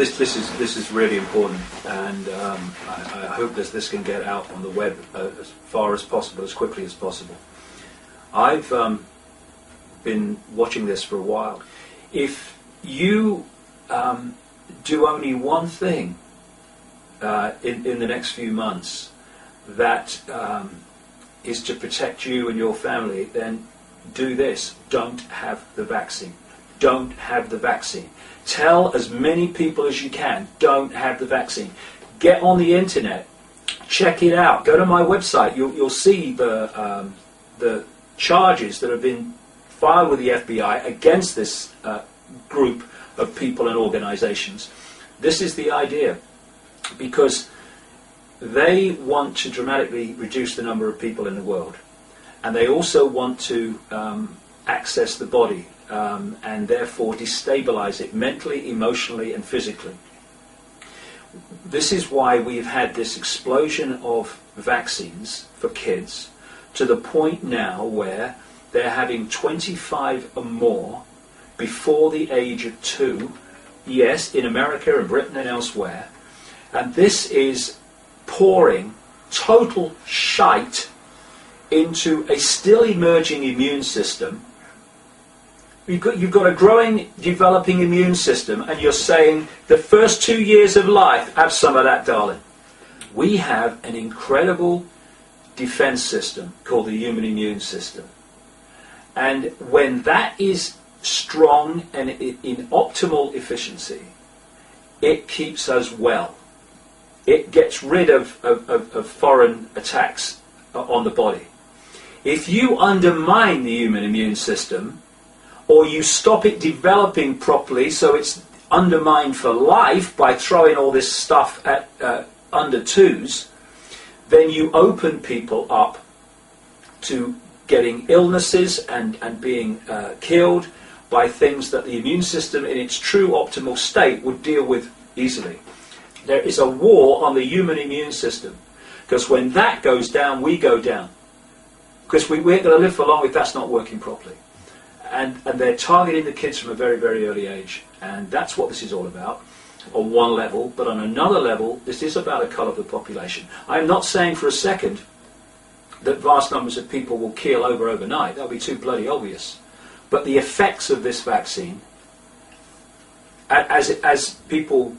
This is really important, and I hope this can get out on the web as far as possible, as quickly as possible. I've been watching this for a while. If you do only one thing in the next few months that is to protect you and your family, then do this. Don't have the vaccine. Don't have the vaccine. Tell as many people as you can, don't have the vaccine. Get on the internet. Check it out. Go to my website. You'll see the charges that have been filed with the FBI against this group of people and organizations. This is the idea, because they want to dramatically reduce the number of people in the world, and they also want to access the body and therefore destabilize it mentally, emotionally, and physically. This is why we've had this explosion of vaccines for kids to the point now where they're having 25 or more before the age of 2, yes, in America and Britain and elsewhere. And this is pouring total shite into a still emerging immune system. You've got a growing, developing immune system, and you're saying the first 2 years of life, have some of that, darling. We have an incredible defense system called the human immune system. And when that is strong and in optimal efficiency, it keeps us well. It gets rid of foreign attacks on the body. If you undermine the human immune system, or you stop it developing properly so it's undermined for life by throwing all this stuff at under twos, then you open people up to getting illnesses and being killed by things that the immune system in its true optimal state would deal with easily. There is a war on the human immune system, because when that goes down, we go down. Because we ain't going to live for long if that's not working properly. And they're targeting the kids from a very, very early age. And that's what this is all about, on one level. But on another level, this is about a cull of the population. I'm not saying for a second that vast numbers of people will keel over overnight. That would be too bloody obvious. But the effects of this vaccine, as people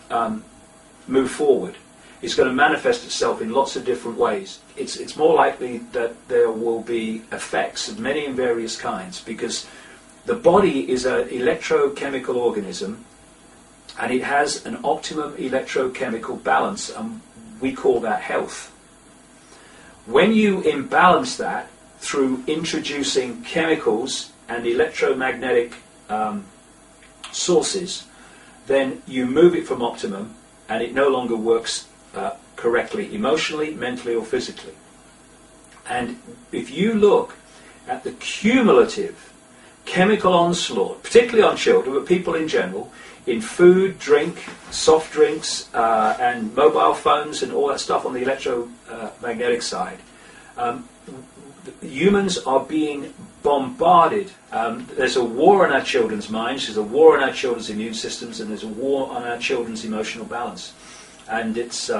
move forward, is going to manifest itself in lots of different ways. It's more likely that there will be effects of many and various kinds, because the body is an electrochemical organism, and it has an optimum electrochemical balance, and we call that health. When you imbalance that through introducing chemicals and electromagnetic sources, then you move it from optimum, and it no longer works correctly, emotionally, mentally, or physically. And if you look at the cumulative chemical onslaught, particularly on children, but people in general, in food, drink, soft drinks, and mobile phones and all that stuff on the electromagnetic side, humans are being bombarded. There's a war on our children's minds, there's a war on our children's immune systems, and there's a war on our children's emotional balance. And it's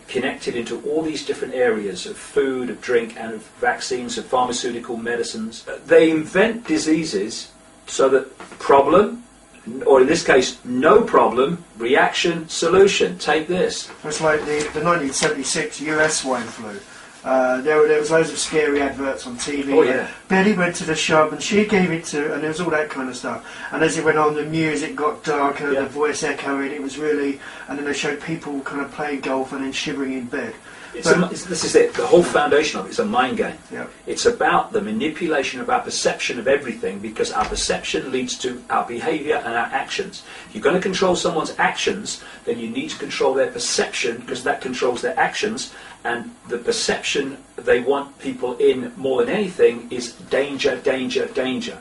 connected into all these different areas of food, of drink, and of vaccines, of pharmaceutical medicines. They invent diseases so that problem, or in this case, no problem, reaction, solution. Take this. It's like the 1976 US swine flu. There was loads of scary adverts on TV. Oh, yeah. Betty went to the shop and she gave it to, and there was all that kind of stuff. And as it went on, the music got darker, yeah. The voice echoing. It was really, and then they showed people kind of playing golf and then shivering in bed. This is it. The whole foundation of it is a mind game. Yeah. It's about the manipulation of our perception of everything, because our perception leads to our behavior and our actions. If you're going to control someone's actions, then you need to control their perception, because that controls their actions. And the perception they want people in more than anything is danger, danger, danger.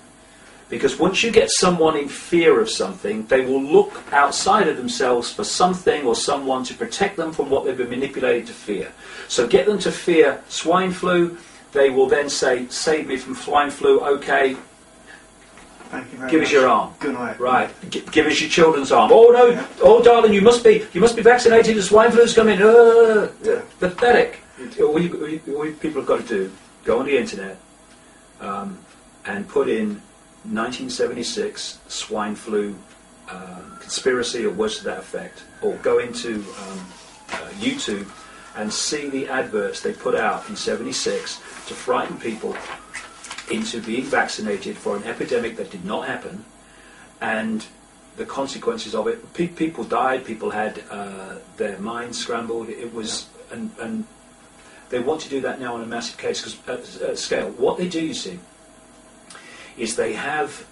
Because once you get someone in fear of something, they will look outside of themselves for something or someone to protect them from what they've been manipulated to fear. So get them to fear swine flu, they will then say, save me from swine flu, okay, Thank you very Give much. us your arm. Good night. Right. Give us your children's arm. Oh no! Yeah. Oh darling, you must be vaccinated. The swine flu's coming. Yeah. Pathetic. All you people have got to do: go on the internet and put in 1976 swine flu conspiracy or words to that effect, or go into YouTube and see the adverts they put out in '76 to frighten people into being vaccinated for an epidemic that did not happen, and the consequences of it. People died. People had their minds scrambled. It was, and they want to do that now on a massive scale. What they do, you see, is they have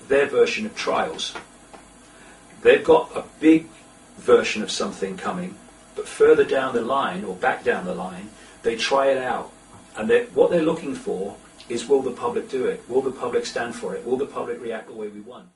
their version of trials. They've got a big version of something coming, but further down the line, or back down the line, they try it out. And what they're looking for is, will the public do it? Will the public stand for it? Will the public react the way we want?